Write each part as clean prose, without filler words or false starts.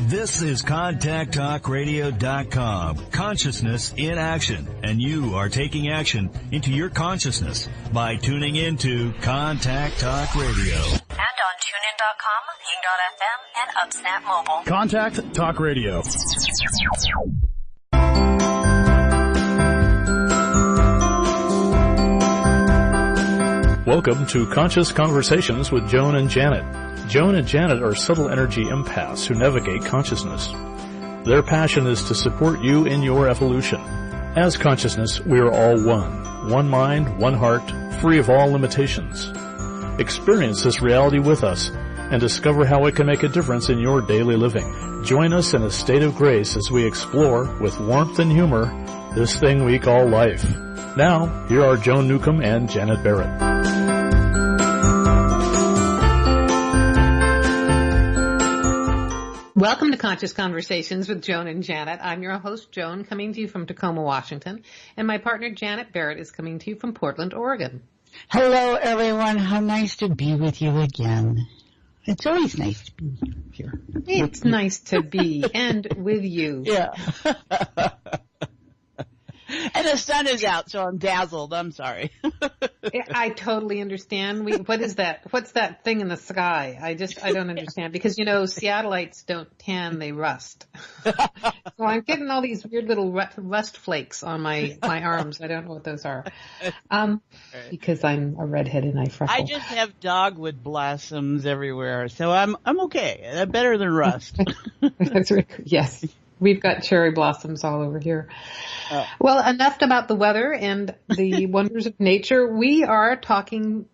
This is ContactTalkRadio.com. Consciousness in action. And you are taking action into your consciousness by tuning into Contact Talk Radio. And on TuneIn.com, Ping.fm, and UpSnap Mobile. Contact Talk Radio. Welcome to Conscious Conversations with Joan and Janet. Joan and Janet are subtle energy empaths who navigate consciousness. Their passion is to support you in your evolution. As consciousness, we are all one. One mind, one heart, free of all limitations. Experience this reality with us and discover how it can make a difference in your daily living. Join us in a state of grace as we explore, with warmth and humor, this thing we call life. Now, here are Joan Newcomb and Janet Barrett. Welcome to Conscious Conversations with Joan and Janet. I'm your host, Joan, coming to you from Tacoma, Washington, and my partner, Janet Barrett, is coming to you from Portland, Oregon. Hello, everyone. How nice to be with you again. It's always nice to be here. It's nice to be and with you. Yeah. And the sun is out, so I'm dazzled. I'm sorry. I totally understand. What is that? What's that thing in the sky? I don't understand because, Seattleites don't tan, they rust. So I'm getting all these weird little rust flakes on my arms. I don't know what those are. Because I'm a redhead and I freckle. I just have dogwood blossoms everywhere, so I'm okay. Better than rust. That's right. Yes. We've got cherry blossoms all over here. Oh. Well, enough about the weather and the wonders of nature. We are talking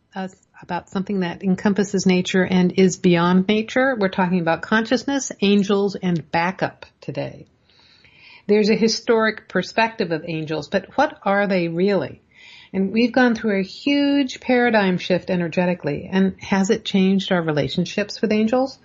about something that encompasses nature and is beyond nature. We're talking about consciousness, angels, and backup today. There's a historic perspective of angels, but what are they really? And we've gone through a huge paradigm shift energetically. And has it changed our relationships with angels?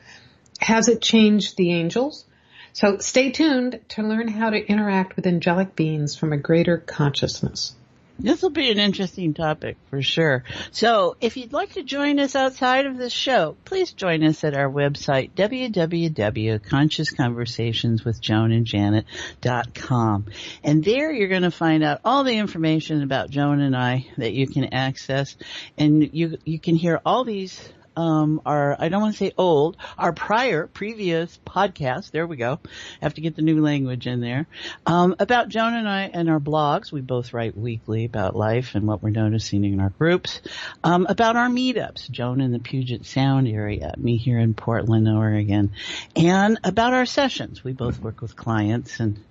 Has it changed the angels? So stay tuned to learn how to interact with angelic beings from a greater consciousness. This will be an interesting topic for sure. So if you'd like to join us outside of this show, please join us at our website, www.consciousconversationswithjoanandjanet.com. And there you're going to find out all the information about Joan and I that you can access. And you can hear all these I don't want to say old, our previous podcast, there we go, have to get the new language in there, about Joan and I and our blogs. We both write weekly about life and what we're noticing in our groups, about our meetups, Joan in the Puget Sound area, me here in Portland, Oregon, and about our sessions. We both work with clients and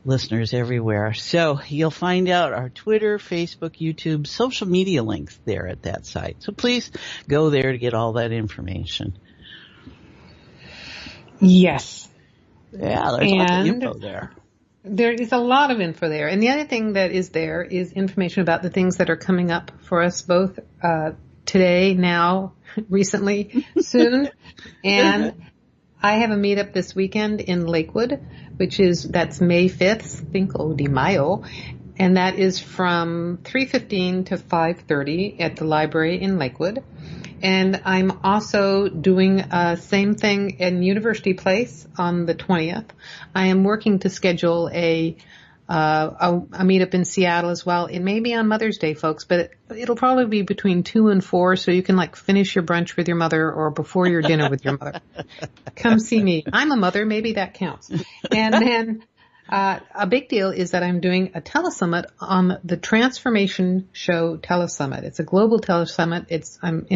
listeners everywhere. So you'll find out our Twitter, Facebook, YouTube, social media links there at that site. So please go there to get all that information. Yes. Yeah, there's lots of info there. There is a lot of info there. And the other thing that is there is information about the things that are coming up for us both today, now, recently, soon. And I have a meetup this weekend in Lakewood, that's May 5th, Cinco de Mayo, and that is from 3:15 to 5:30 at the library in Lakewood. And I'm also doing same thing in University Place on the 20th. I am working to schedule a meetup in Seattle as well. It may be on Mother's Day, folks, but it'll probably be between 2 and 4, so you can finish your brunch with your mother or before your dinner with your mother. Come see me. I'm a mother. Maybe that counts. And then a big deal is that I'm doing a telesummit on the Transformation Show telesummit. It's a global telesummit. I'm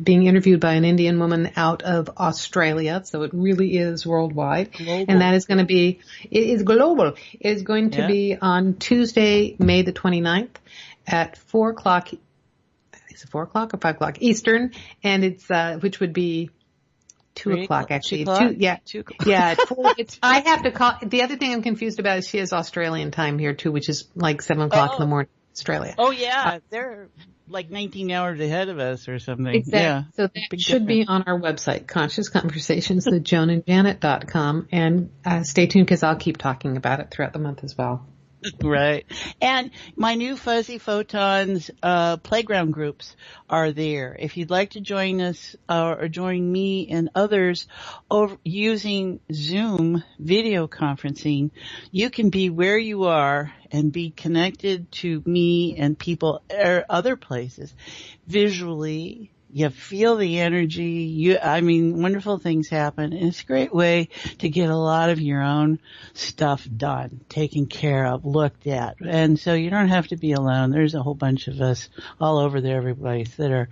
being interviewed by an Indian woman out of Australia, so it really is worldwide. Global. And that is going to be, it is global. It is going to be on Tuesday, May the 29th at 4 o'clock. Is it 4 o'clock or 5 o'clock Eastern? And it's, which would be 2 o'clock, actually. 2 o'clock? Yeah. 2 o'clock. Yeah. I have to call. The other thing I'm confused about is she has Australian time here, too, which is 7 o'clock in the morning, Australia. Oh, yeah. They're 19 hours ahead of us or something. Exactly. Yeah. So that should be on our website, consciousconversationswithjoanandjanet.com. And stay tuned because I'll keep talking about it throughout the month as well. Right. And my new Fuzzy Photons playground groups are there. If you'd like to join us or join me and others over using Zoom video conferencing, you can be where you are and be connected to me and people other places visually. You feel the energy. Wonderful things happen. And it's a great way to get a lot of your own stuff done, taken care of, looked at. And so you don't have to be alone. There's a whole bunch of us all over there, everybody that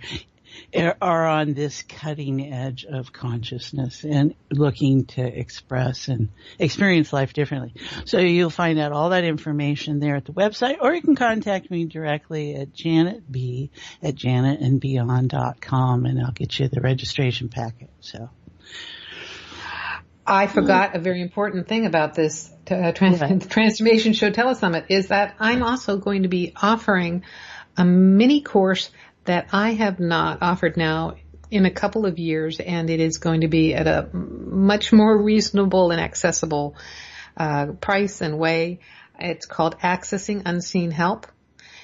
are on this cutting edge of consciousness and looking to express and experience life differently. So you'll find out all that information there at the website, or you can contact me directly at janetb@janetandbeyond.com, and I'll get you the registration packet. So I forgot a very important thing about this Transformation Show Telesummit is that I'm also going to be offering a mini course that I have not offered now in a couple of years, and it is going to be at a much more reasonable and accessible price and way. It's called Accessing Unseen Help,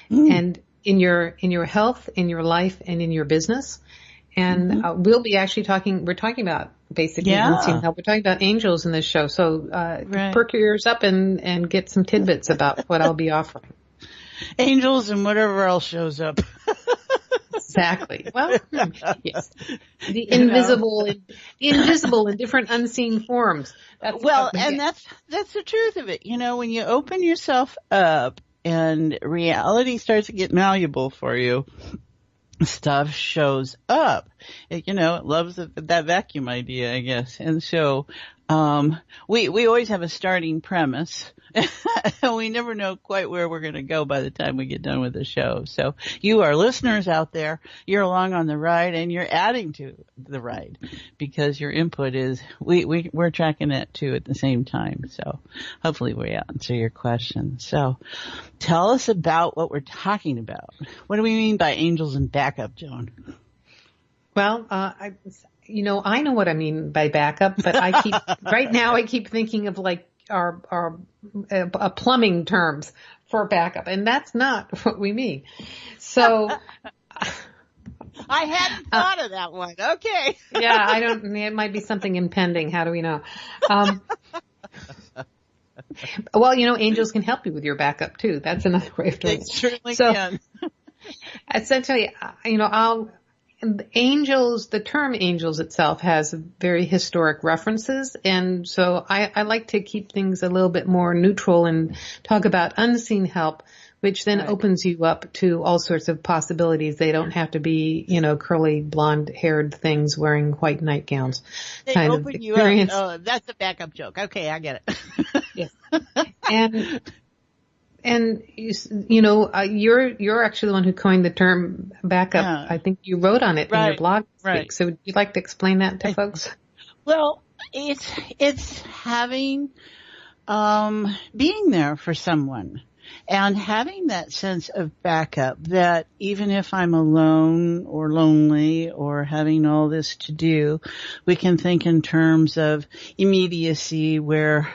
and in your health, in your life, and in your business. And we'll be actually we're talking about basically unseen help. We're talking about angels in this show. So perk your ears up and get some tidbits about what I'll be offering. Angels and whatever else shows up. Exactly. Well, yes. The invisible in different unseen forms. That's the truth of it. When you open yourself up and reality starts to get malleable for you, stuff shows up. It loves that vacuum idea, I guess. And so, we always have a starting premise. We never know quite where we're going to go by the time we get done with the show. So you are listeners out there, you're along on the ride and you're adding to the ride because your input is, we're tracking it too at the same time. So hopefully we answer your question. So tell us about what we're talking about. What do we mean by angels and backup, Joan? Well, I know what I mean by backup, but right now I keep thinking of like our plumbing terms for backup, and that's not what we mean. So I hadn't thought of that one. Okay. Yeah, it might be something impending. How do we know? Well, angels can help you with your backup too. That's another way of doing it. They certainly can. Essentially, the term angels itself has very historic references, and so I like to keep things a little bit more neutral and talk about unseen help, which then opens you up to all sorts of possibilities. They don't have to be, curly blonde-haired things wearing white nightgowns. They open you up. Oh, that's a backup joke. Okay, I get it. Yes. And you're actually the one who coined the term backup. Yeah. I think you wrote on it in your blog this week. So would you like to explain that to folks? Well, it's having being there for someone and having that sense of backup that even if I'm alone or lonely or having all this to do, we can think in terms of immediacy where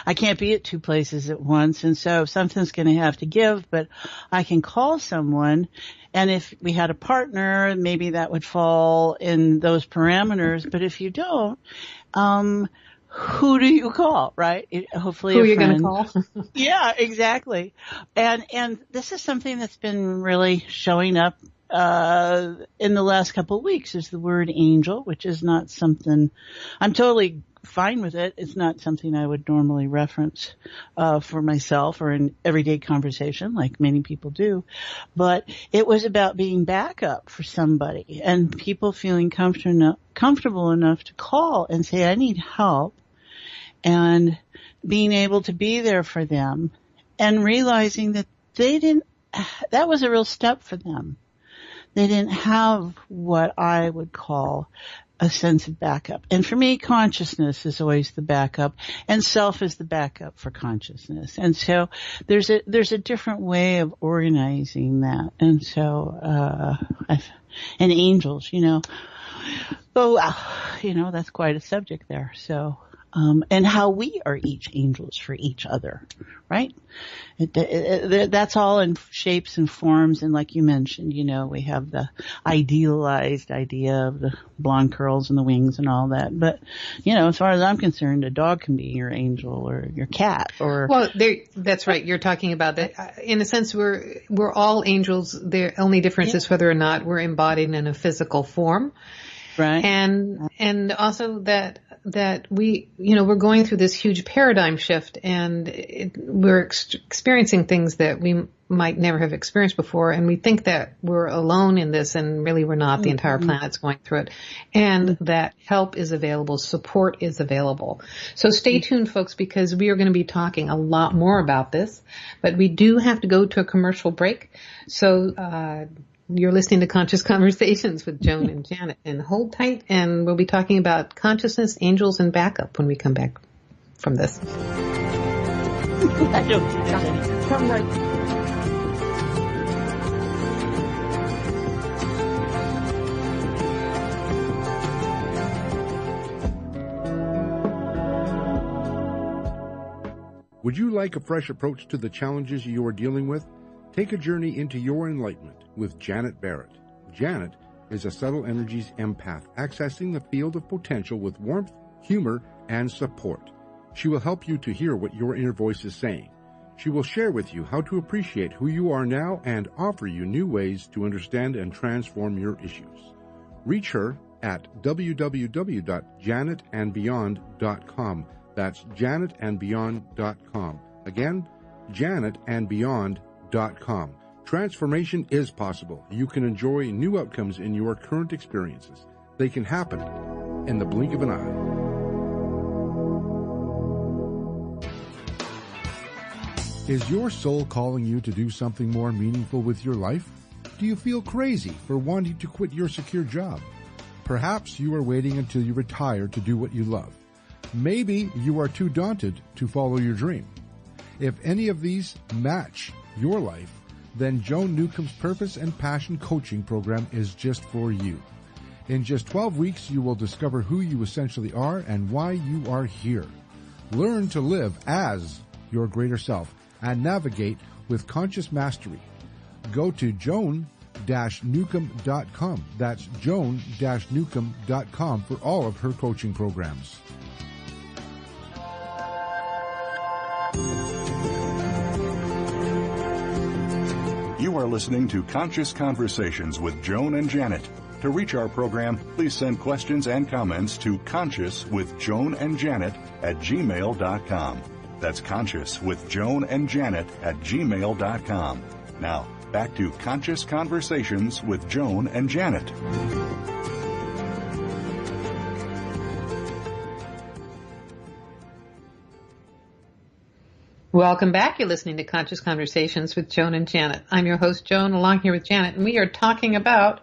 I can't be at two places at once. And so something's going to have to give, but I can call someone. And if we had a partner, maybe that would fall in those parameters. But if you don't, who do you call, right? Hopefully who are you going to call? Yeah, exactly. And this is something that's been really showing up in the last couple of weeks is the word angel, which is not something I'm totally fine with it. It's not something I would normally reference for myself or in everyday conversation like many people do. But it was about being backup for somebody and people feeling comfortable enough to call and say, I need help. And being able to be there for them and realizing that that was a real step for them. They didn't have what I would call a sense of backup. And for me, consciousness is always the backup and self is the backup for consciousness. And so there's a different way of organizing that. And so, and angels, that's quite a subject there. So, and how we are each angels for each other, right? That's all in shapes and forms. And like you mentioned, we have the idealized idea of the blonde curls and the wings and all that. But, as far as I'm concerned, a dog can be your angel or your cat or. Well, that's right. You're talking about that. In a sense, we're all angels. The only difference is whether or not we're embodied in a physical form. Right. And also that we, we're going through this huge paradigm shift, and we're experiencing things that we might never have experienced before. And we think that we're alone in this, and really we're not. The entire planet's going through it, and that help is available, support is available. So stay tuned, folks, because we are going to be talking a lot more about this, but we do have to go to a commercial break. So, you're listening to Conscious Conversations with Joan and Janet, and hold tight, and we'll be talking about consciousness, angels, and backup when we come back from this. Come right. Would you like a fresh approach to the challenges you are dealing with? Take a journey into your enlightenment with Janet Barrett. Janet is a subtle energies empath, accessing the field of potential with warmth, humor, and support. She will help you to hear what your inner voice is saying. She will share with you how to appreciate who you are now and offer you new ways to understand and transform your issues. Reach her at www.janetandbeyond.com. That's janetandbeyond.com. Again, janetandbeyond.com. Transformation is possible. You can enjoy new outcomes in your current experiences. They can happen in the blink of an eye. Is your soul calling you to do something more meaningful with your life? Do you feel crazy for wanting to quit your secure job? Perhaps you are waiting until you retire to do what you love. Maybe you are too daunted to follow your dream. If any of these match your life, then Joan Newcomb's Purpose and Passion Coaching Program is just for you. In just 12 weeks, you will discover who you essentially are and why you are here. Learn to live as your greater self and navigate with conscious mastery. Go to joan-newcomb.com. That's joan-newcomb.com for all of her coaching programs. You are listening to Conscious Conversations with Joan and Janet. To reach our program, please send questions and comments to consciouswithjoanandjanet@gmail.com. That's consciouswithjoanandjanet@gmail.com. Now, back to Conscious Conversations with Joan and Janet. Welcome back. You're listening to Conscious Conversations with Joan and Janet. I'm your host, Joan, along here with Janet, and we are talking about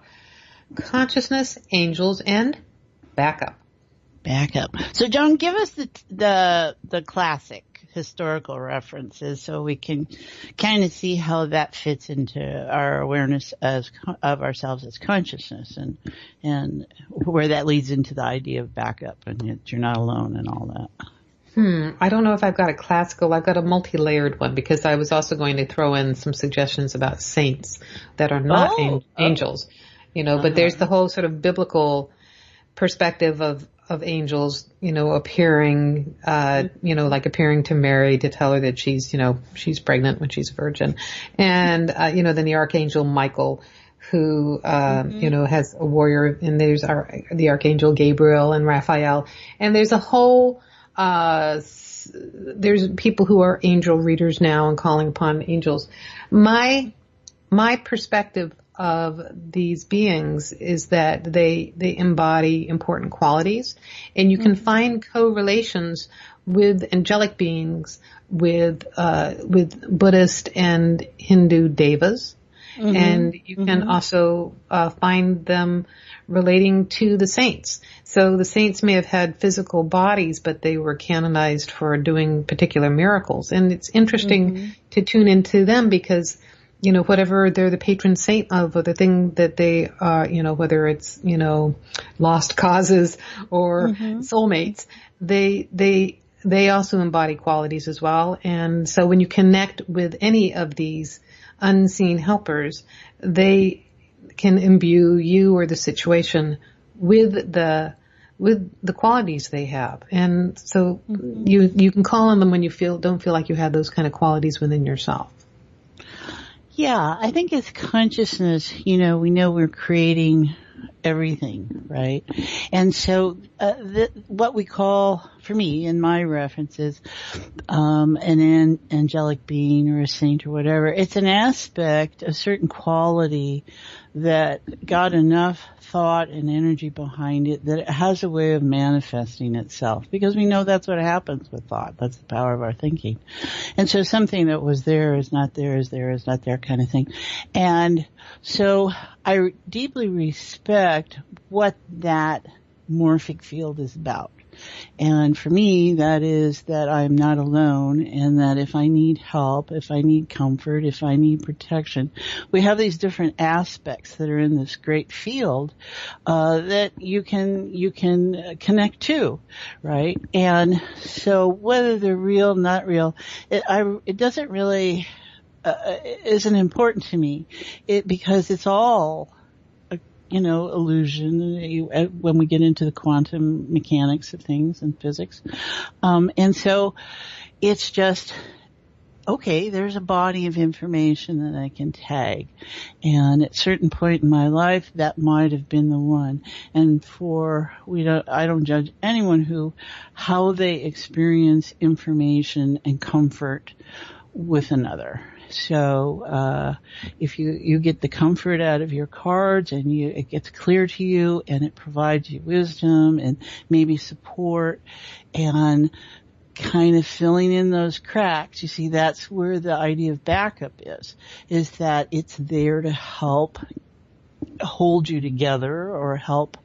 consciousness, angels, and backup. Backup. So, Joan, give us the classic historical references so we can kind of see how that fits into our awareness of ourselves as consciousness, and where that leads into the idea of backup and that you're not alone and all that. I don't know if I've got a classical. I've got a multi-layered one, because I was also going to throw in some suggestions about saints that are not angels, but there's the whole sort of biblical perspective of angels, appearing, like appearing to Mary to tell her that she's pregnant when she's a virgin. And, then the Archangel Michael, who, has a warrior, and there's the Archangel Gabriel and Raphael. And there's a whole, there's people who are angel readers now and calling upon angels. My perspective of these beings is that they embody important qualities, and you can find correlations with angelic beings with Buddhist and Hindu devas. And you can also find them relating to the saints. So the saints may have had physical bodies, but they were canonized for doing particular miracles. And it's interesting to tune into them, because whatever they're the patron saint of, or the thing that they are, whether it's, lost causes or soulmates, they also embody qualities as well. And so when you connect with any of these unseen helpers, they can imbue you or the situation with the qualities they have. And so you can call on them when you don't feel like you have those kind of qualities within yourself. Yeah, I think it's consciousness. We know we're creating everything, right? And so what we call, for me, in my references, an angelic being or a saint or whatever, it's an aspect, a certain quality that got enough thought and energy behind it that it has a way of manifesting itself, because we know that's what happens with thought. That's the power of our thinking. And so something that was there is not there, is there is not there kind of thing. And so I deeply respect what that morphic field is about. And for me, that is that I'm not alone, and that if I need help, if I need comfort, if I need protection, we have these different aspects that are in this great field that you can connect to, right? And so whether they're real, not real, it doesn't really isn't important to me. Because it's all illusion when we get into the quantum mechanics of things and physics. And so it's just, okay, there's a body of information that I can tag. And at a certain point in my life, that might have been the one. And I don't judge anyone how they experience information and comfort with another. So, if you get the comfort out of your cards and it gets clear to you and it provides you wisdom and maybe support and kind of filling in those cracks, you see, that's where the idea of backup is that it's there to help hold you together or help,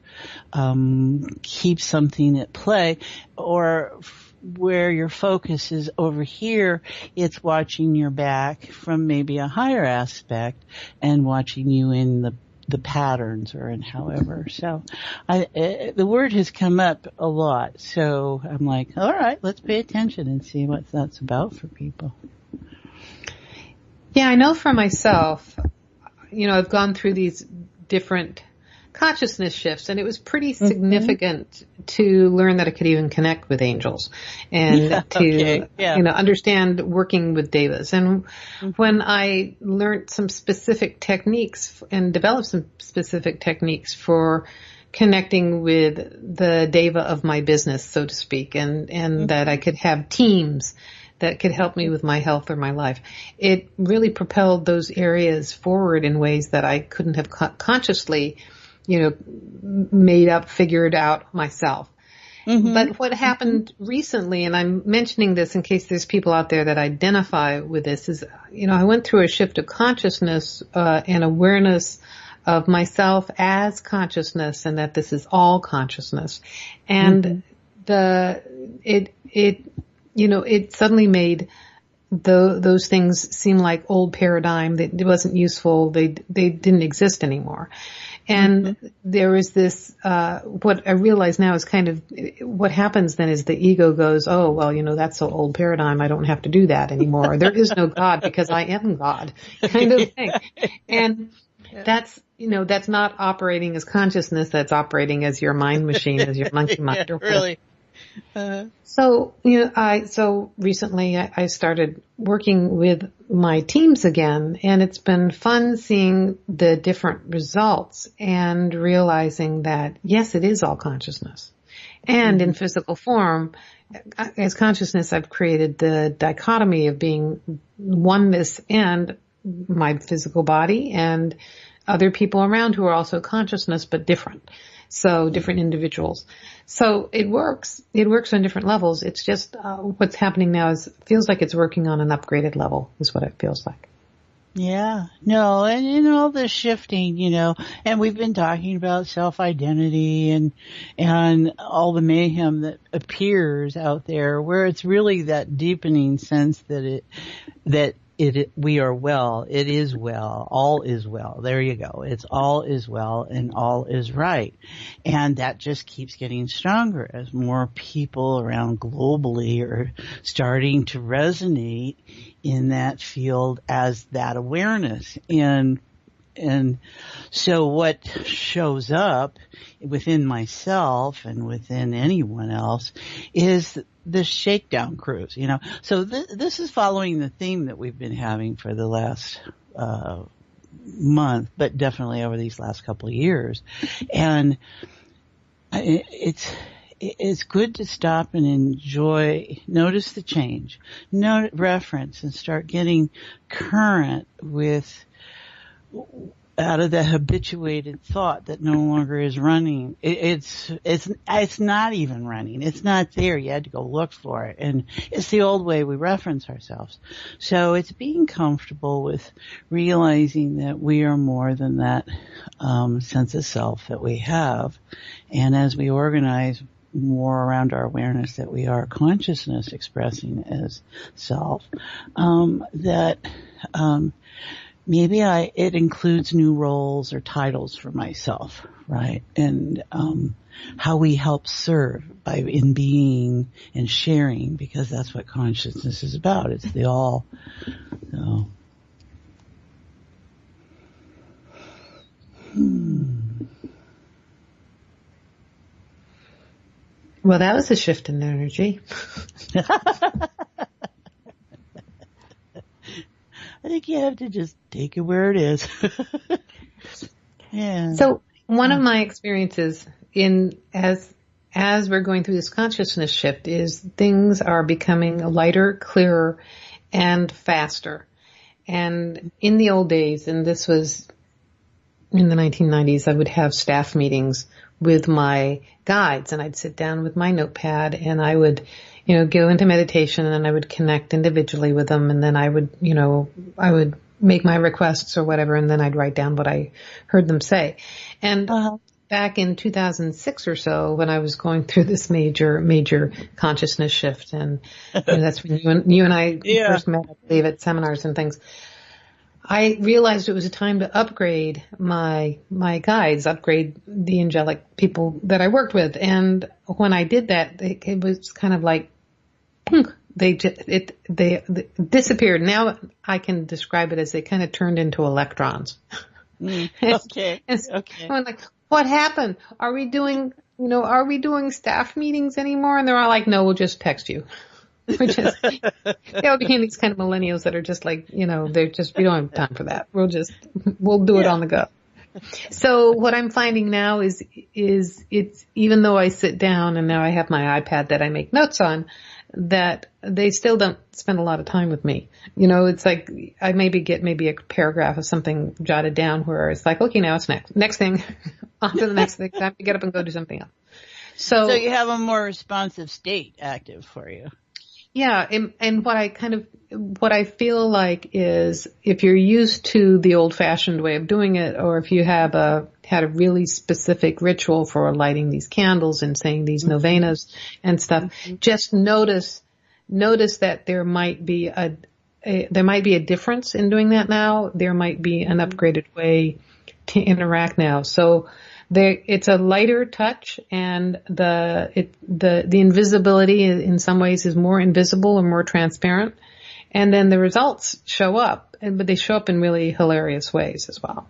keep something at play, or where your focus is over here, it's watching your back from maybe a higher aspect and watching you in the patterns or in however. So the word has come up a lot. So I'm like, all right, let's pay attention and see what that's about for people. Yeah, I know for myself, I've gone through these different consciousness shifts, and it was pretty significant to learn that I could even connect with angels and understand working with devas. And when I learned some specific techniques and developed some specific techniques for connecting with the deva of my business, so to speak, and that I could have teams that could help me with my health or my life, it really propelled those areas forward in ways that I couldn't have consciously figured out myself. But what happened recently, and I'm mentioning this in case there's people out there that identify with this, is, I went through a shift of consciousness and awareness of myself as consciousness, and that this is all consciousness. And it suddenly made those things seem like old paradigm, that it wasn't useful. They didn't exist anymore. And there is this, what I realize now is kind of what happens then is the ego goes, oh, well, that's an old paradigm. I don't have to do that anymore. There is no God because I am God, kind of thing. And that's not operating as consciousness. That's operating as your mind machine, as your monkey mind. Really. So recently I started working with my teams again, and it's been fun seeing the different results and realizing that, yes, it is all consciousness. And in physical form, as consciousness, I've created the dichotomy of being oneness and my physical body and other people around who are also consciousness, but different. So different individuals. So it works. It works on different levels. It's just what's happening now feels like it's working on an upgraded level is what it feels like. Yeah. No, and all this shifting, and we've been talking about self-identity and all the mayhem that appears out there, where it's really that deepening sense that we are well. It is well. All is well. There you go. It's all is well and all is right. And that just keeps getting stronger as more people around globally are starting to resonate in that field as that awareness. And so what shows up within myself and within anyone else is the shakedown cruise, So this is following the theme that we've been having for the last month, but definitely over these last couple of years. And it's good to stop and enjoy, notice the change, reference, and start getting current with out of the habituated thought that no longer is running. It's not even running. It's not there. You had to go look for it. And it's the old way we reference ourselves. So it's being comfortable with realizing that we are more than that sense of self that we have. And as we organize more around our awareness that we are consciousness expressing as self, maybe it includes new roles or titles for myself, right? And how we help serve in being and sharing, because that's what consciousness is about. It's the all. So. Well, that was a shift in energy. I think you have to just take it where it is. Yeah. So one of my experiences as we're going through this consciousness shift is things are becoming lighter, clearer, and faster. And in the old days, and this was in the 1990s, I would have staff meetings with my guides, and I'd sit down with my notepad and I would go into meditation, and then I would connect individually with them, and then I would make my requests or whatever, and then I'd write down what I heard them say. And back in 2006 or so, when I was going through this major consciousness shift, and that's when you and I first met, I believe, at seminars and things, I realized it was a time to upgrade my guides, upgrade the angelic people that I worked with. And when I did that, it was kind of like, they disappeared. Now I can describe it as they kind of turned into electrons. Okay. Okay. I'm like, what happened? Are we doing staff meetings anymore? And they're all like, no, we'll just text you. Which is, they all became these kind of millennials that are just like, they're just, we don't have time for that. We'll do it on the go. So what I'm finding now is it's, even though I sit down and now I have my iPad that I make notes on, that they still don't spend a lot of time with me. It's like I get a paragraph of something jotted down where it's like, okay, now it's next thing, on to the next thing, time to get up and go do something else. So you have a more responsive state active for you. Yeah, and what I feel like is if you're used to the old-fashioned way of doing it, or if you have had a really specific ritual for lighting these candles and saying these novenas and stuff, just notice that there might be a difference in doing that now. There might be an upgraded way to interact now. So it's a lighter touch, and the invisibility in some ways is more invisible and more transparent. And then the results show up, but they show up in really hilarious ways as well.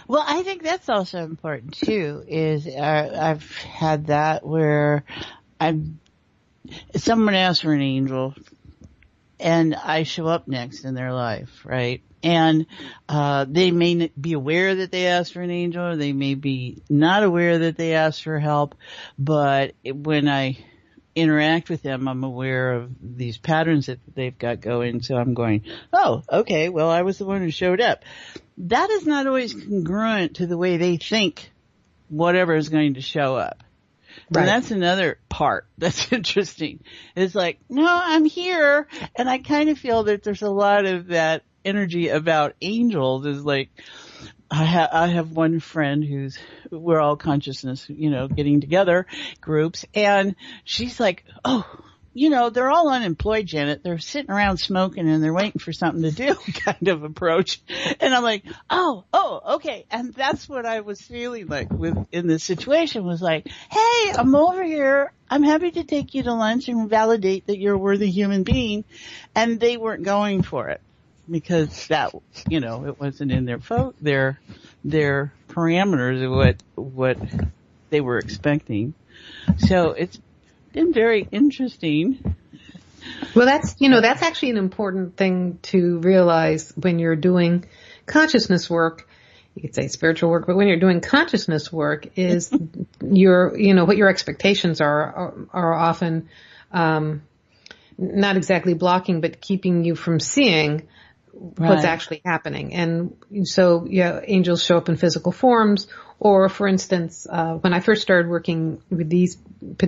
Well, I think that's also important too, is I've had that where someone asks for an angel and I show up next in their life, right? And they may be aware that they asked for an angel, or they may be not aware that they asked for help, but when I interact with them, I'm aware of these patterns that they've got going, so I'm going, oh, okay, well, I was the one who showed up. That is not always congruent to the way they think whatever is going to show up. Right. And that's another part that's interesting. It's like, no, I'm here, and I kind of feel that there's a lot of that energy about angels is like, I have one friend we're all consciousness, getting together groups, and she's like, oh, they're all unemployed, Janet. They're sitting around smoking and they're waiting for something to do kind of approach. And I'm like, oh, okay. And that's what I was feeling like in this situation was like, hey, I'm over here. I'm happy to take you to lunch and validate that you're a worthy human being. And they weren't going for it because that, it wasn't in their parameters of what they were expecting. So it's been very interesting. Well, that's actually an important thing to realize when you're doing consciousness work. You could say spiritual work, but when you're doing consciousness work is what your expectations are often, not exactly blocking, but keeping you from seeing what's actually happening. And so, angels show up in physical forms, or for instance, when I first started working with these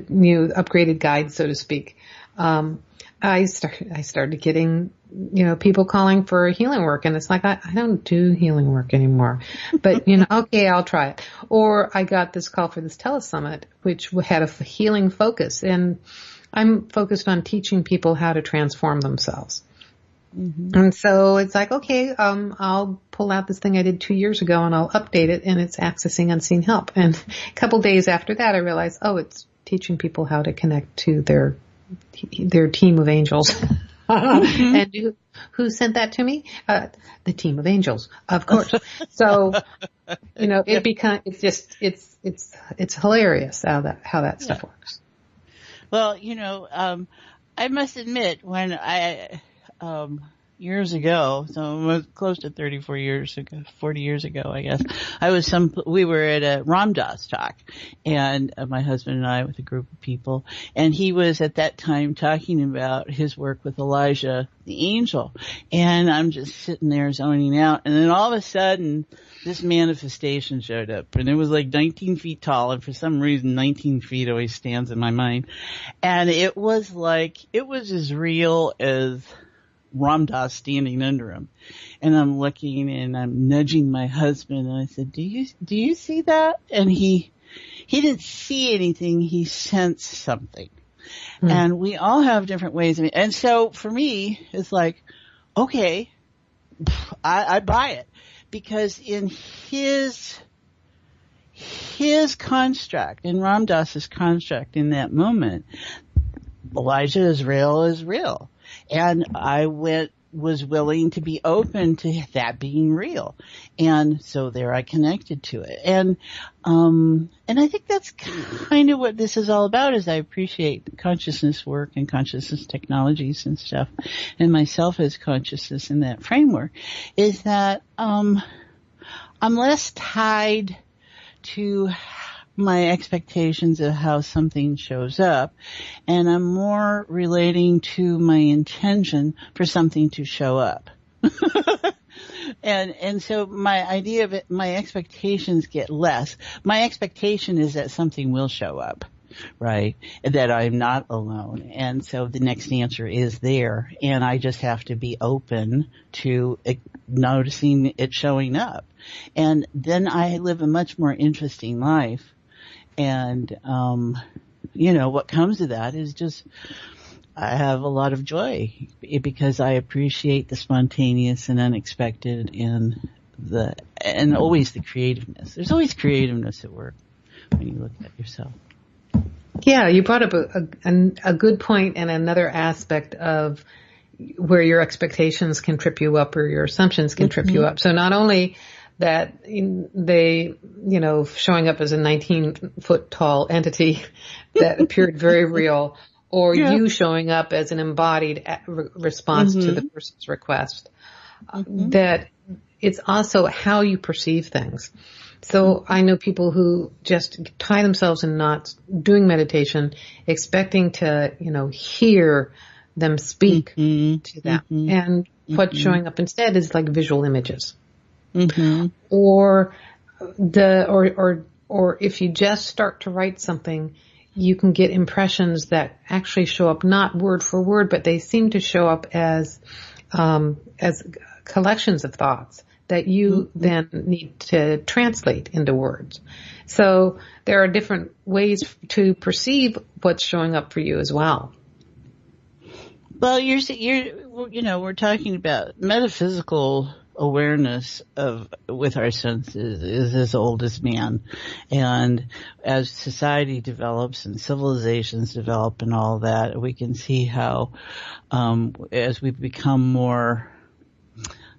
new upgraded guides, so to speak, I started getting, people calling for healing work, and it's like, I don't do healing work anymore, but okay, I'll try it. Or I got this call for this telesummit, which had a healing focus, and I'm focused on teaching people how to transform themselves. Mm-hmm. And so it's like, okay, I'll pull out this thing I did 2 years ago and I'll update it, and it's accessing unseen help. And a couple days after that, I realized, it's teaching people how to connect to their team of angels. Mm-hmm. And who sent that to me? The team of angels, of course. So, it's hilarious how that stuff works. Well, I must admit when years ago, so it was close to 40 years ago, I guess. We were at a Ram Dass talk, and my husband and I with a group of people, and he was at that time talking about his work with Elijah the angel, and I'm just sitting there zoning out, and then all of a sudden this manifestation showed up, and it was like 19 feet tall, and for some reason 19 feet always stands in my mind, and it was as real as Ram Dass standing under him. And I'm looking and I'm nudging my husband, and I said, do you see that? And he didn't see anything, he sensed something. Mm. And we all have different ways and so for me it's like, okay, I buy it, because in his construct, in Ram Dass's construct in that moment, Elijah is real. And I was willing to be open to that being real. And so there I connected to it. And I think that's kind of what this is all about, is I appreciate consciousness work and consciousness technologies and stuff, and myself as consciousness in that framework, is that, I'm less tied to my expectations of how something shows up, and I'm more relating to my intention for something to show up. And so my idea of it, my expectations get less. My expectation is that something will show up, right? That I'm not alone. And so the next answer is there, and I just have to be open to noticing it showing up. And then I live a much more interesting life. And, what comes of that is just, I have a lot of joy because I appreciate the spontaneous and unexpected and always the creativeness. There's always creativeness at work when you look at yourself. Yeah, you brought up a good point, and another aspect of where your expectations can trip you up or your assumptions can trip you up. So not only that they, showing up as a 19-foot tall entity that appeared very real, or you showing up as an embodied response to the person's request, that it's also how you perceive things. So I know people who just tie themselves in knots doing meditation, expecting to, hear them speak to them. And what's showing up instead is like visual images. Or if you just start to write something, you can get impressions that actually show up not word for word, but they seem to show up as collections of thoughts that you then need to translate into words. So there are different ways to perceive what's showing up for you as well. Well, we're talking about metaphysical awareness with our senses is as old as man. And as society develops and civilizations develop and all that, we can see how, as we become more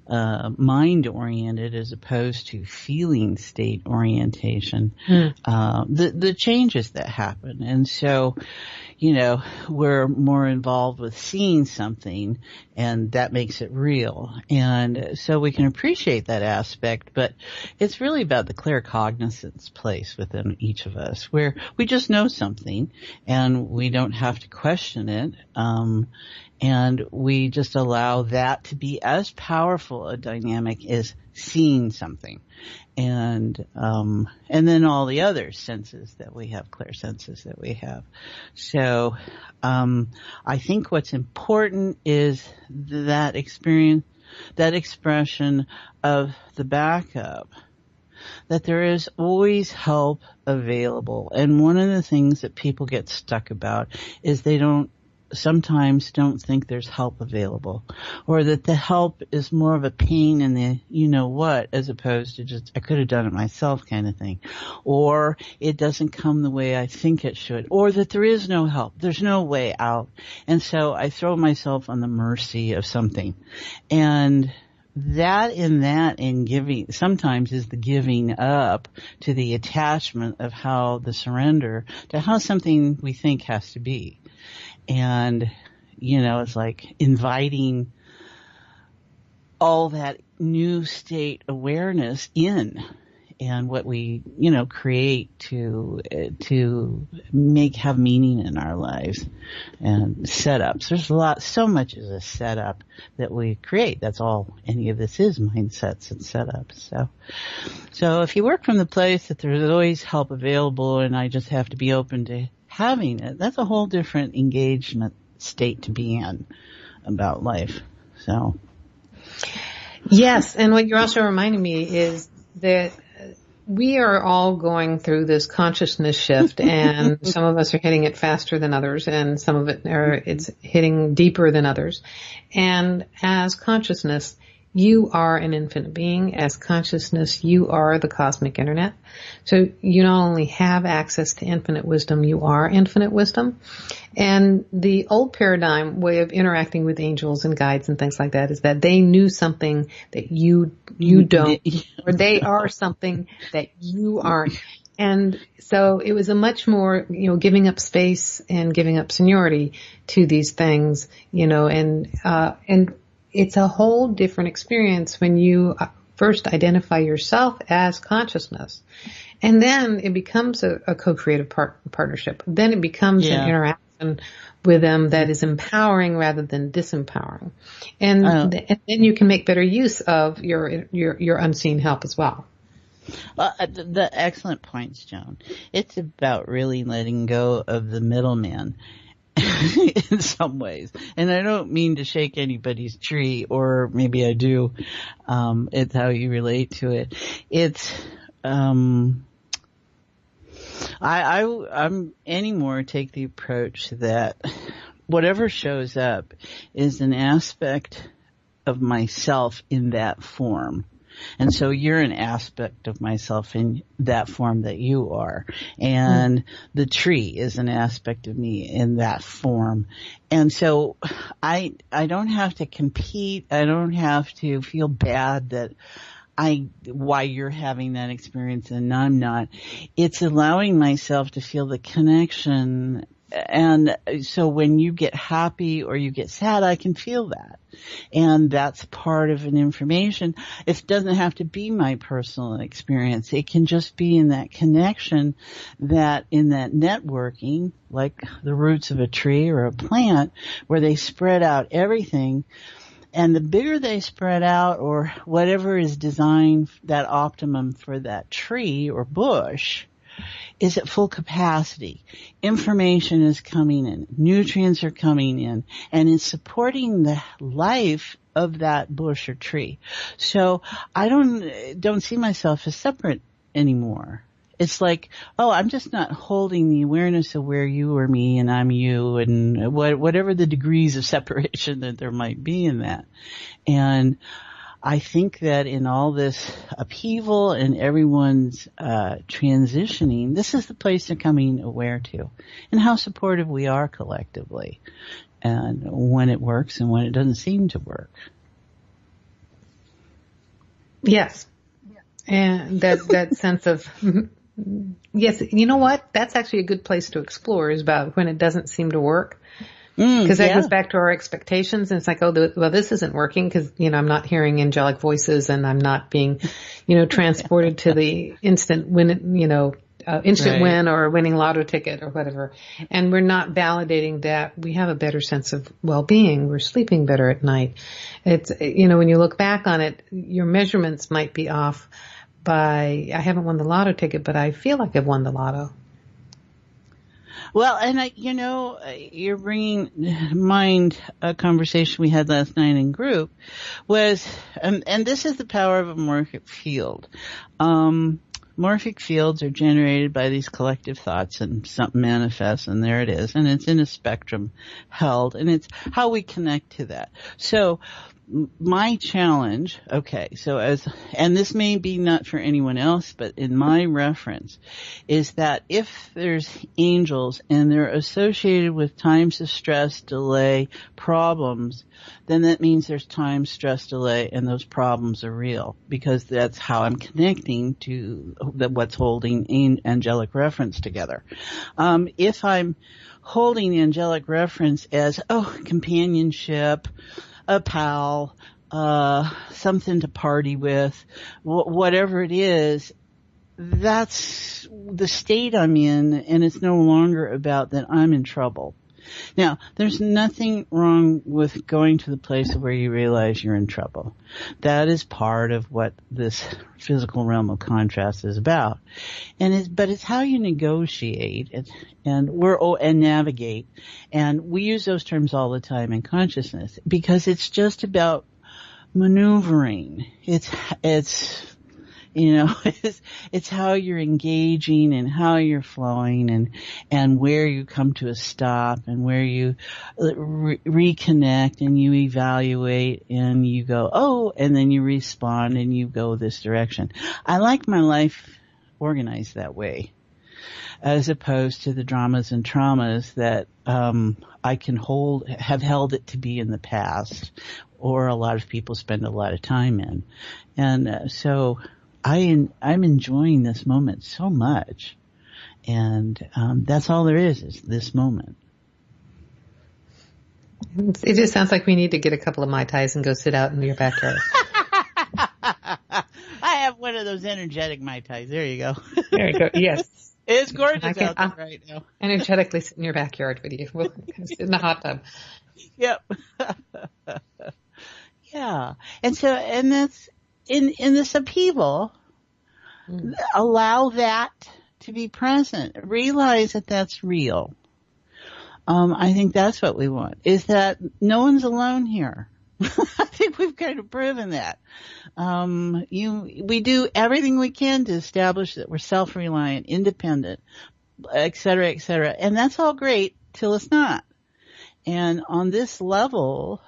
mind oriented as opposed to feeling state orientation, the changes that happen. And so, we're more involved with seeing something, and that makes it real. And so we can appreciate that aspect, but it's really about the clear cognizance place within each of us, where we just know something and we don't have to question it. And we just allow that to be as powerful a dynamic as seeing something. And then all the other senses that we have, clear senses that we have. So, I think what's important is that experience, that expression of the backup, that there is always help available. And one of the things that people get stuck about is they sometimes don't think there's help available, or that the help is more of a pain in the what, as opposed to just I could have done it myself kind of thing, or it doesn't come the way I think it should, or that there is no help, there's no way out, and so I throw myself on the mercy of something. And in giving sometimes is the giving up to the attachment of how the surrender to how something we think has to be. And, it's like inviting all that new state awareness in, and what we, create to have meaning in our lives, and setups. There's so much is a setup that we create. That's all any of this is, mindsets and setups. So if you work from the place that there's always help available and I just have to be open to having it, that's a whole different engagement state to be in about life. So, yes, and what you're also reminding me is that we are all going through this consciousness shift, and some of us are hitting it faster than others, and some of it's hitting deeper than others. And as consciousness, you are an infinite being. As consciousness, you are the cosmic internet. So you not only have access to infinite wisdom, you are infinite wisdom. And the old paradigm way of interacting with angels and guides and things like that is that they knew something that you don't, or they are something that you aren't. And so it was a much more, giving up space and giving up seniority to these things, and it's a whole different experience when you first identify yourself as consciousness. And then it becomes a co-creative partnership. Then it becomes an interaction with them that is empowering rather than disempowering. And then you can make better use of your unseen help as well. The excellent points, Joan. It's about really letting go of the middleman. In some ways. And I don't mean to shake anybody's tree, or maybe I do. It's how you relate to it. It's, I'm anymore take the approach that whatever shows up is an aspect of myself in that form. And so you're an aspect of myself in that form that you are. And the tree is an aspect of me in that form. And so I don't have to compete. I don't have to feel bad that why you're having that experience and I'm not. It's allowing myself to feel the connection. And so when you get happy or you get sad, I can feel that. And that's part of an information. It doesn't have to be my personal experience. It can just be in that connection, that in that networking, like the roots of a tree or a plant, where they spread out everything. And the bigger they spread out, or whatever is designed, that optimum for that tree or bush, is at full capacity. Information is coming in, nutrients are coming in, and it's supporting the life of that bush or tree. So I don't see myself as separate anymore. It's like, oh, I'm just not holding the awareness of where you are me and I'm you and whatever the degrees of separation that there might be in that. And I think that in all this upheaval and everyone's transitioning, this is the place they're coming aware to, and how supportive we are collectively, and when it works and when it doesn't seem to work. Yes. And that sense of, yes, you know what? That's actually a good place to explore, is about when it doesn't seem to work. Because that goes back to our expectations, and it's like, oh, well, this isn't working because, I'm not hearing angelic voices, and I'm not being, transported to the instant win, instant win or a winning lotto ticket or whatever. And we're not validating that we have a better sense of well-being. We're sleeping better at night. It's, when you look back on it, your measurements might be off by, I haven't won the lotto ticket, but I feel like I've won the lotto. Well, and you're bringing mind a conversation we had last night in group was, and this is the power of a morphic field. Morphic fields are generated by these collective thoughts, and something manifests, and there it is, and it's in a spectrum held, and it's how we connect to that. So my challenge, and this may be not for anyone else, but in my reference, is that if there's angels and they're associated with times of stress, delay, problems, then that means there's time, stress, delay, and those problems are real, because that's how I'm connecting to what's holding angelic reference together. If I'm holding angelic reference as, companionship, a pal, something to party with, whatever it is, that's the state I'm in, and it's no longer about that I'm in trouble. Now, there's nothing wrong with going to the place where you realize you're in trouble. That is part of what this physical realm of contrast is about. But it's how you negotiate and navigate. And we use those terms all the time in consciousness, because it's just about maneuvering. It's how you're engaging and how you're flowing and where you come to a stop and where you reconnect and you evaluate and you go, and then you respond and you go this direction. I like my life organized that way, as opposed to the dramas and traumas that I can have held it to be in the past, or a lot of people spend a lot of time in. And so I'm enjoying this moment so much, and that's all there is this moment. It just sounds like we need to get a couple of Mai Tais and go sit out in your backyard. I have one of those energetic Mai Tais. There you go. There you go. Yes. It's gorgeous out there right now. Energetically sit in your backyard with you. We'll sit in the hot tub. Yep. Yeah. And that's in this upheaval, allow that to be present. Realize that that's real. I think that's what we want, is that no one's alone here. I think we've kind of proven that. We do everything we can to establish that we're self-reliant, independent, et cetera, et cetera. And that's all great till it's not. And on this level,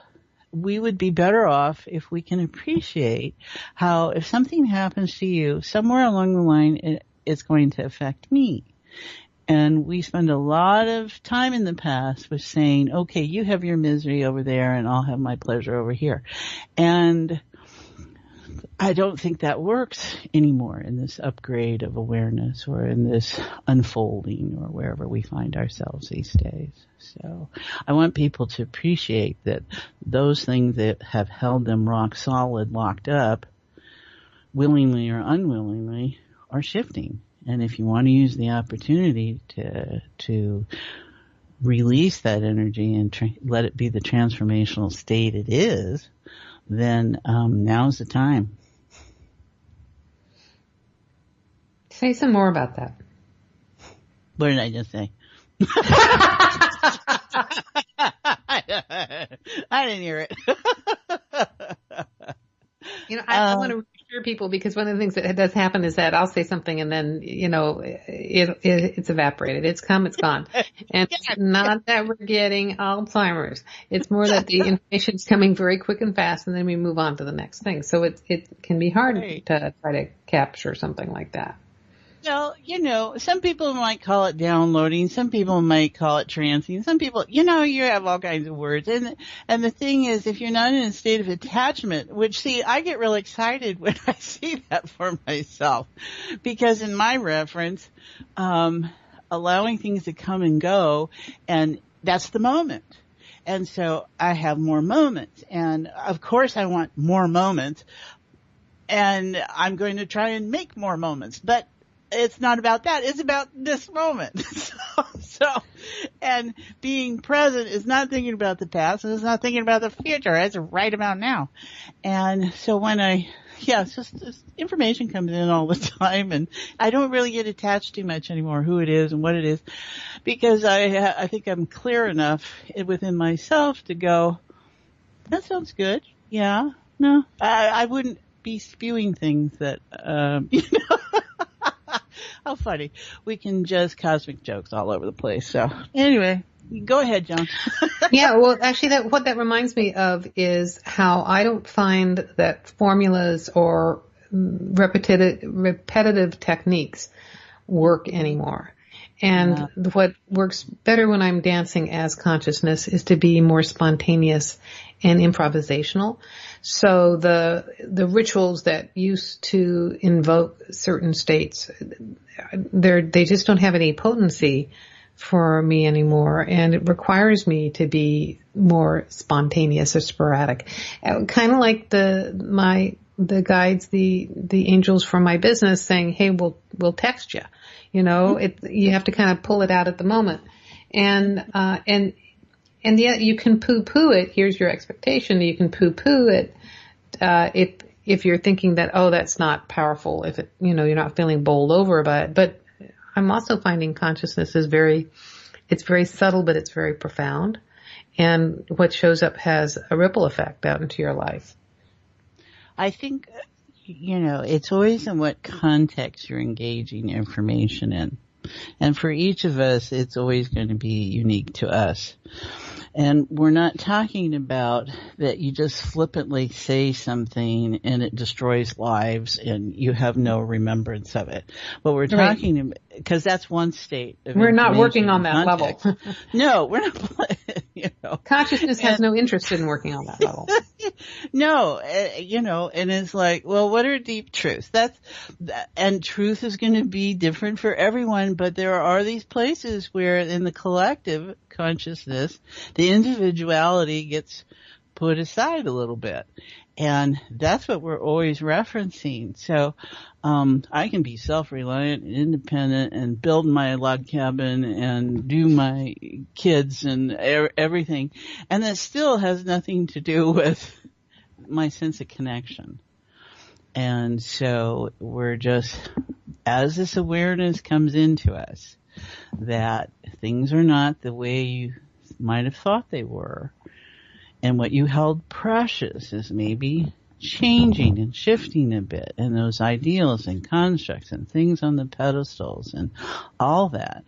we would be better off if we can appreciate how, if something happens to you, somewhere along the line, it's going to affect me. And we spend a lot of time in the past with saying, okay, you have your misery over there and I'll have my pleasure over here. And I don't think that works anymore in this upgrade of awareness, or in this unfolding, or wherever we find ourselves these days. So I want people to appreciate that those things that have held them rock solid, locked up, willingly or unwillingly, are shifting. And if you want to use the opportunity to release that energy and let it be the transformational state it is, then now's the time. Say some more about that. What did I just say? I didn't hear it. I want to reassure people because one of the things that does happen is that I'll say something and then, it's evaporated. It's come, it's gone. And it's not that we're getting Alzheimer's. It's more that the information's coming very quick and fast and then we move on to the next thing. So it can be hard to try to capture something like that. Well, some people might call it downloading. Some people might call it trancing. Some people, you have all kinds of words. And the thing is, if you're not in a state of attachment, which see, I get real excited when I see that for myself, because in my reference, allowing things to come and go, and that's the moment. And so I have more moments. And of course I want more moments. And I'm going to try and make more moments. But it's not about that. It's about this moment. And being present is not thinking about the past. And it's not thinking about the future. It's right about now. And so when it's just information comes in all the time, and I don't really get attached too much anymore who it is and what it is, because I think I'm clear enough within myself to go, that sounds good. Yeah. No, I wouldn't be spewing things that, how funny. We can just cosmic jokes all over the place. So anyway, go ahead, Joan. Yeah, well, actually, what that reminds me of is how I don't find that formulas or repetitive techniques work anymore. And what works better when I'm dancing as consciousness is to be more spontaneous and improvisational. So the rituals that used to invoke certain states, they just don't have any potency for me anymore, and it requires me to be more spontaneous or sporadic. Kind of like the guides, the angels from my business saying, "Hey, we'll text you." You have to kind of pull it out at the moment, and yet you can poo-poo it. Here's your expectation. You can poo-poo it if you're thinking that, oh, that's not powerful. If you're not feeling bowled over by it. But I'm also finding consciousness is very subtle, but it's very profound. And what shows up has a ripple effect out into your life. I think, it's always in what context you're engaging information in. And for each of us, it's always going to be unique to us. And we're not talking about that you just flippantly say something and it destroys lives and you have no remembrance of it. But we're talking about, because that's one state of we're not working on that context. level. No, we're not. Consciousness has no interest in working on that level. No, and it's like, well, what are deep truths? And truth is going to be different for everyone, but there are these places where in the collective consciousness, the individuality gets put aside a little bit. And that's what we're always referencing. So, I can be self-reliant and independent and build my log cabin and do my kids and everything. And that still has nothing to do with my sense of connection. And so we're just, as this awareness comes into us, that things are not the way you might have thought they were. And what you held precious is maybe changing and shifting a bit, and those ideals and constructs and things on the pedestals and all that.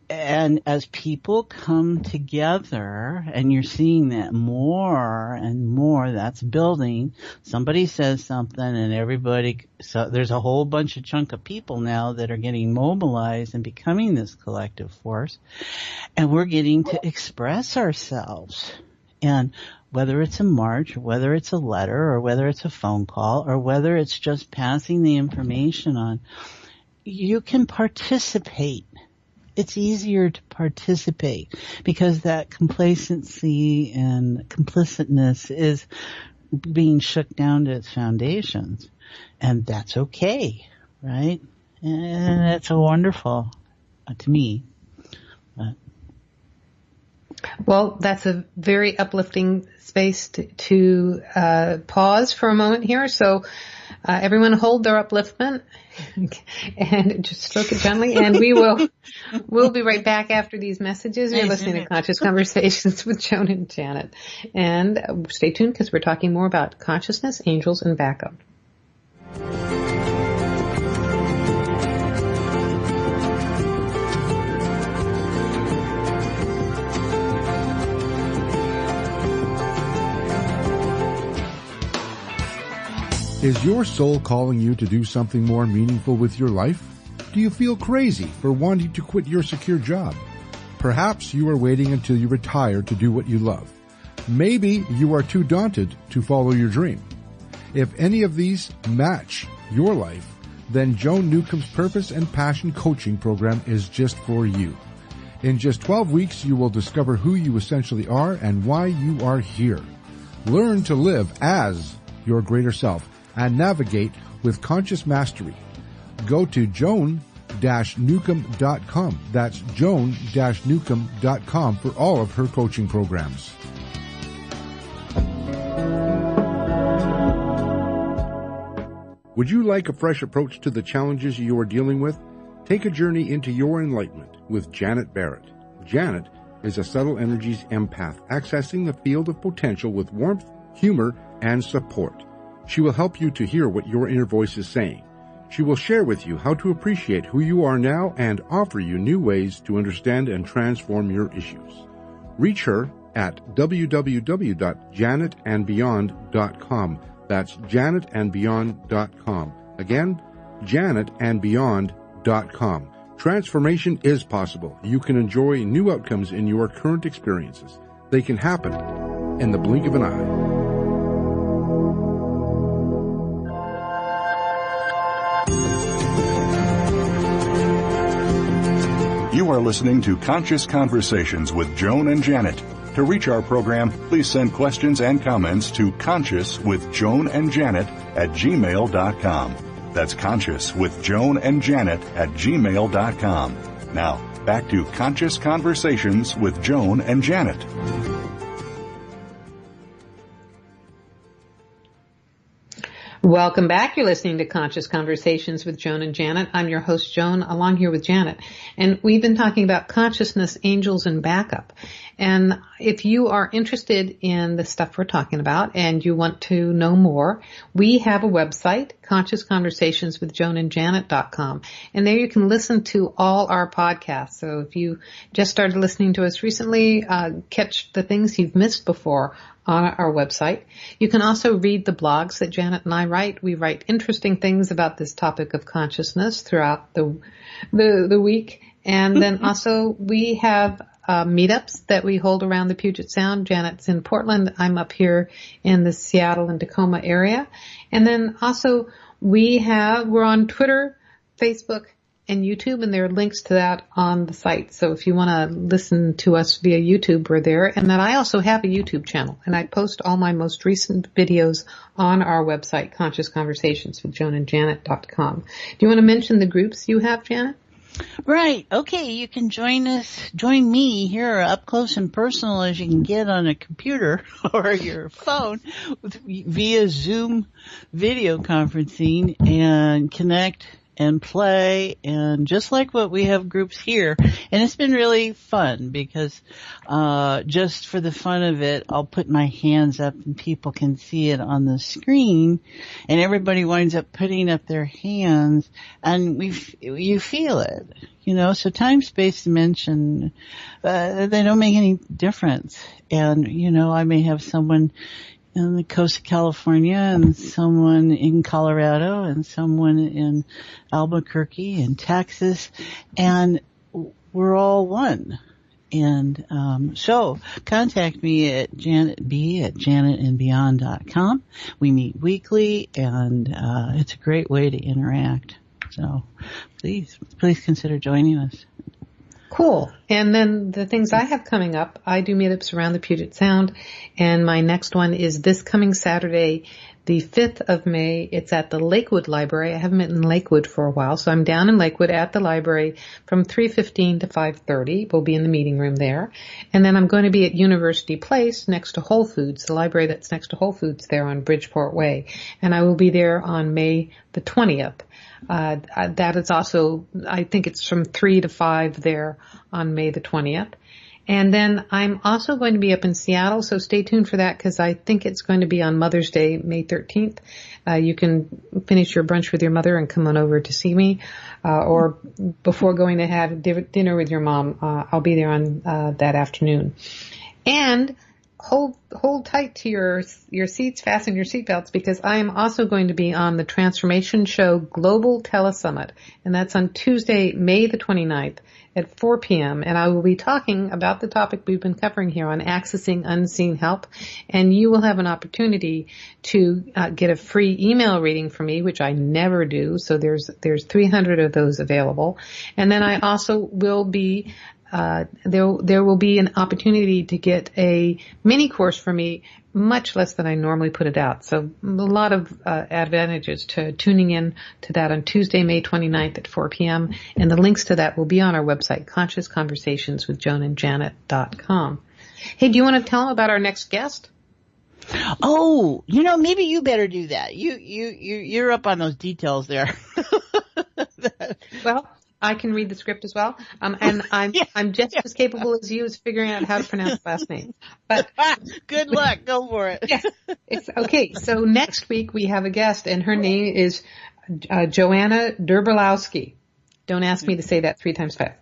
And as people come together, and you're seeing that more and more, that's building. Somebody says something and so there's a whole bunch of chunk of people now that are getting mobilized and becoming this collective force. And we're getting to express ourselves. And whether it's a march, or whether it's a letter, or whether it's a phone call, or whether it's just passing the information on, you can participate. It's easier to participate because that complacency and complicitness is being shook down to its foundations. And that's okay, right? And that's wonderful to me. Well, that's a very uplifting space to pause for a moment here. So everyone hold their upliftment and just stroke it gently. And we'll be right back after these messages. You're listening to Conscious Conversations with Joan and Janet. And stay tuned because we're talking more about consciousness, angels, and backup. Is your soul calling you to do something more meaningful with your life? Do you feel crazy for wanting to quit your secure job? Perhaps you are waiting until you retire to do what you love. Maybe you are too daunted to follow your dream. If any of these match your life, then Joan Newcomb's Purpose and Passion Coaching Program is just for you. In just 12 weeks, you will discover who you essentially are and why you are here. Learn to live as your greater self and navigate with conscious mastery. Go to joan-newcomb.com. That's joan-newcomb.com for all of her coaching programs. Would you like a fresh approach to the challenges you are dealing with? Take a journey into your enlightenment with Janet Barrett. Janet is a subtle energies empath, accessing the field of potential with warmth, humor, and support. She will help you to hear what your inner voice is saying. She will share with you how to appreciate who you are now and offer you new ways to understand and transform your issues. Reach her at www.janetandbeyond.com. That's janetandbeyond.com. Again, janetandbeyond.com. Transformation is possible. You can enjoy new outcomes in your current experiences. They can happen in the blink of an eye. You are listening to Conscious Conversations with Joan and Janet. To reach our program, please send questions and comments to consciouswithjoanandjanet@gmail.com. That's consciouswithjoanandjanet@gmail.com. Now, back to Conscious Conversations with Joan and Janet. Welcome back. You're listening to Conscious Conversations with Joan and Janet. I'm your host, Joan, along here with Janet. And we've been talking about consciousness, angels, and backup. And if you are interested in the stuff we're talking about and you want to know more, we have a website, consciousconversationswithjoanandjanet.com. And there you can listen to all our podcasts. So if you just started listening to us recently, catch the things you've missed before on our website. You can also read the blogs that Janet and I write. We write interesting things about this topic of consciousness throughout the week. And then also we have meetups that we hold around the Puget Sound. Janet's in Portland. I'm up here in the Seattle and Tacoma area. And then also we're on Twitter, Facebook, and YouTube, and there are links to that on the site. So if you want to listen to us via YouTube, we're there. And then I also have a YouTube channel, and I post all my most recent videos on our website, consciousconversationswithjoanandjanet.com. Do you want to mention the groups you have, Janet? Right. Okay. You can join me here up close and personal as you can get on a computer or your phone via Zoom video conferencing and connect and play, and just like what we have groups here. And it's been really fun because just for the fun of it, I'll put my hands up and people can see it on the screen, and everybody winds up putting up their hands, and you feel it, so time, space, dimension, they don't make any difference. And, I may have someone on the coast of California and someone in Colorado and someone in Albuquerque and Texas, and we're all one. And so contact me at janetb@janetandbeyond.com. We meet weekly, and it's a great way to interact. So please consider joining us. Cool. And then the things I have coming up, I do meetups around the Puget Sound, and my next one is this coming Saturday, the 5th of May. It's at the Lakewood Library. I haven't been in Lakewood for a while, so I'm down in Lakewood at the library from 3:15 to 5:30. We'll be in the meeting room there. And then I'm going to be at University Place next to Whole Foods, the library that's next to Whole Foods there on Bridgeport Way. And I will be there on May the 20th. That is also, I think it's from 3 to 5 there on May the 20th. And then I'm also going to be up in Seattle, so stay tuned for that because I think it's going to be on Mother's Day, May 13th. You can finish your brunch with your mother and come on over to see me, or before going to have dinner with your mom, I'll be there on that afternoon. And hold tight to your seats, fasten your seatbelts, because I am also going to be on the Transformation Show Global Telesummit, and that's on Tuesday, May the 29th at 4 p.m., and I will be talking about the topic we've been covering here on accessing unseen help, and you will have an opportunity to get a free email reading from me, which I never do, so there's 300 of those available, and then I also will be there will be an opportunity to get a mini course from me, much less than I normally put it out. So a lot of advantages to tuning in to that on Tuesday, May 29th at 4 p.m. And the links to that will be on our website, consciousconversationswithjoanandjanet.com. Hey, do you want to tell them about our next guest? Oh, maybe you better do that. You're up on those details there. Well, I can read the script as well, and I'm just as capable as you as figuring out how to pronounce the last name. But good luck, go for it. Yeah, it's okay. So next week we have a guest, and her name is Joanna Derbolowski. Don't ask me to say that 3 times fast.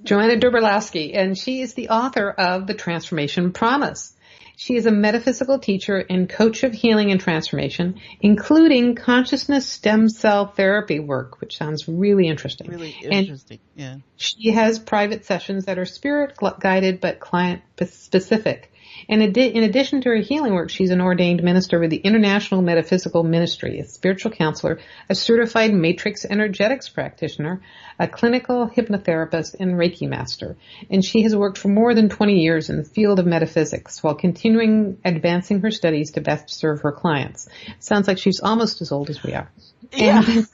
Joanna Derbolowski, and she is the author of The Transformation Promise. She is a metaphysical teacher and coach of healing and transformation, including consciousness stem cell therapy work, which sounds really interesting. Really interesting, yeah. She has private sessions that are spirit-guided but client-specific. And in addition to her healing work, she's an ordained minister with the International Metaphysical Ministry, a spiritual counselor, a certified matrix energetics practitioner, a clinical hypnotherapist, and Reiki master. And she has worked for more than 20 years in the field of metaphysics while continuing advancing her studies to best serve her clients. Sounds like she's almost as old as we are. Yeah. And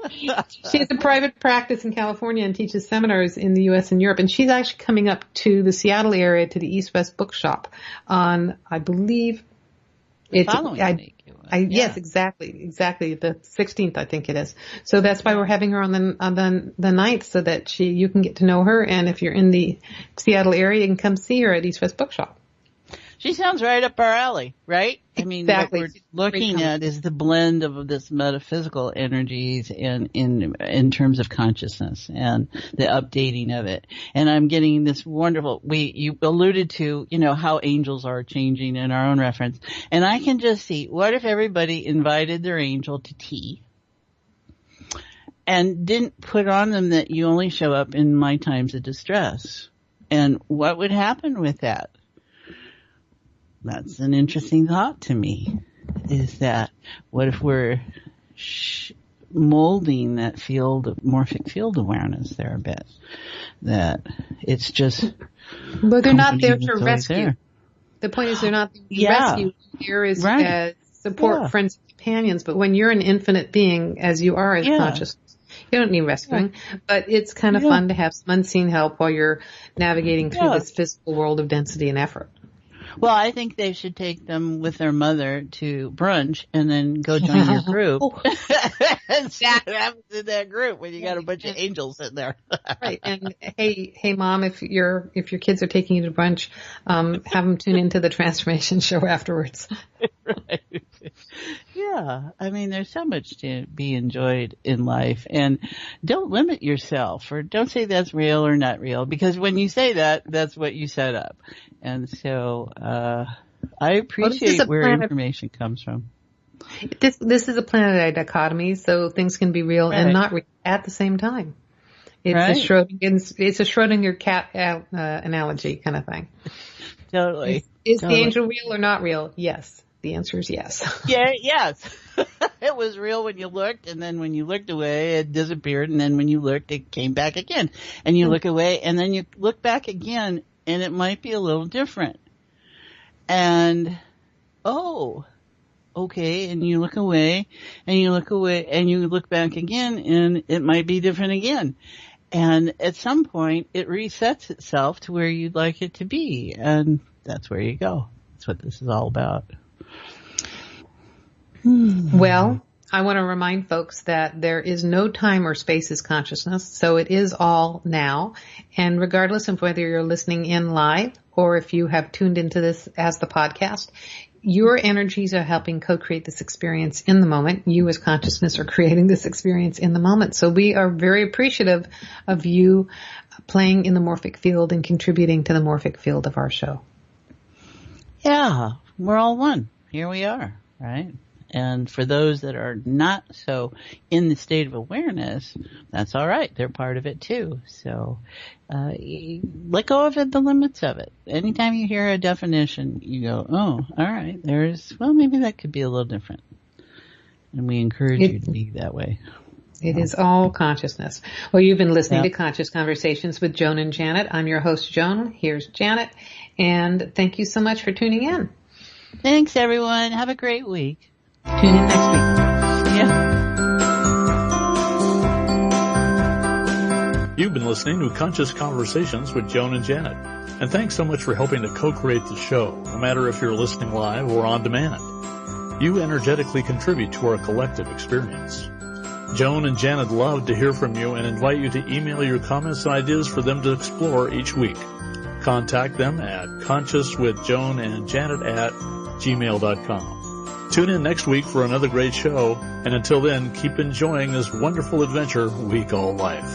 she has a private practice in California and teaches seminars in the U.S. and Europe. And she's actually coming up to the Seattle area to the East West Bookshop on, I believe, Yes, exactly. The 16th, I think it is. So that's why we're having her on the 9th, so that you can get to know her. And if you're in the Seattle area, you can come see her at East West Bookshop. She sounds right up our alley, right? I mean, exactly. What we're looking at is the blend of this metaphysical energies in terms of consciousness and the updating of it. And I'm getting this wonderful, you alluded to, how angels are changing in our own reference. And I can just see, what if everybody invited their angel to tea and didn't put on them that you only show up in my times of distress? And what would happen with that? That's an interesting thought to me, is that what if we're molding that morphic field awareness there a bit, that it's just... But they're not there to rescue. There. The point is they're not there to rescue. Here is as support, friends, and companions, but when you're an infinite being, as you are as consciousness, you don't need rescuing, but it's kind of fun to have some unseen help while you're navigating through this physical world of density and effort. Well, I think they should take them with their mother to brunch and then go join your group. And see what happens in that group when you got a bunch of angels in there. Right. And hey, Mom, if your kids are taking you to brunch, have them tune into the Transformation Show afterwards. Right. Yeah. I mean, there's so much to be enjoyed in life, and don't limit yourself, or don't say that's real or not real, because when you say that, that's what you set up. And so, I appreciate where information comes from. This is a planetary dichotomy, so things can be real and not real at the same time. It's a Schrodinger cat analogy kind of thing. Totally. Is the angel real or not real? Yes. The answer is yes. Yes. It was real when you looked, and then when you looked away, it disappeared, and then when you looked, it came back again. And you look away, and then you look back again, and it might be a little different. And, okay, and you look away, and you look away, and you look back again, and it might be different again. And at some point, it resets itself to where you'd like it to be, and that's where you go. That's what this is all about. Well, I want to remind folks that there is no time or space as consciousness, so it is all now. And regardless of whether you're listening in live or if you have tuned into this as the podcast, your energies are helping co-create this experience in the moment. You as consciousness are creating this experience in the moment. So we are very appreciative of you playing in the morphic field and contributing to the morphic field of our show. Yeah, we're all one. Here we are, right? And for those that are not so in the state of awareness, that's all right. They're part of it too. So let go of it, the limits of it. Anytime you hear a definition, you go, oh, all right, maybe that could be a little different. And we encourage you to be that way. It is all consciousness. Well, you've been listening to Conscious Conversations with Joan and Janet. I'm your host, Joan. Here's Janet. And thank you so much for tuning in. Thanks, everyone. Have a great week. Tune in next week. Yeah. You've been listening to Conscious Conversations with Joan and Janet. And thanks so much for helping to co-create the show, no matter if you're listening live or on demand. You energetically contribute to our collective experience. Joan and Janet love to hear from you and invite you to email your comments and ideas for them to explore each week. Contact them at consciouswithjoanandjanet@gmail.com. Tune in next week for another great show, and until then, keep enjoying this wonderful adventure we call life.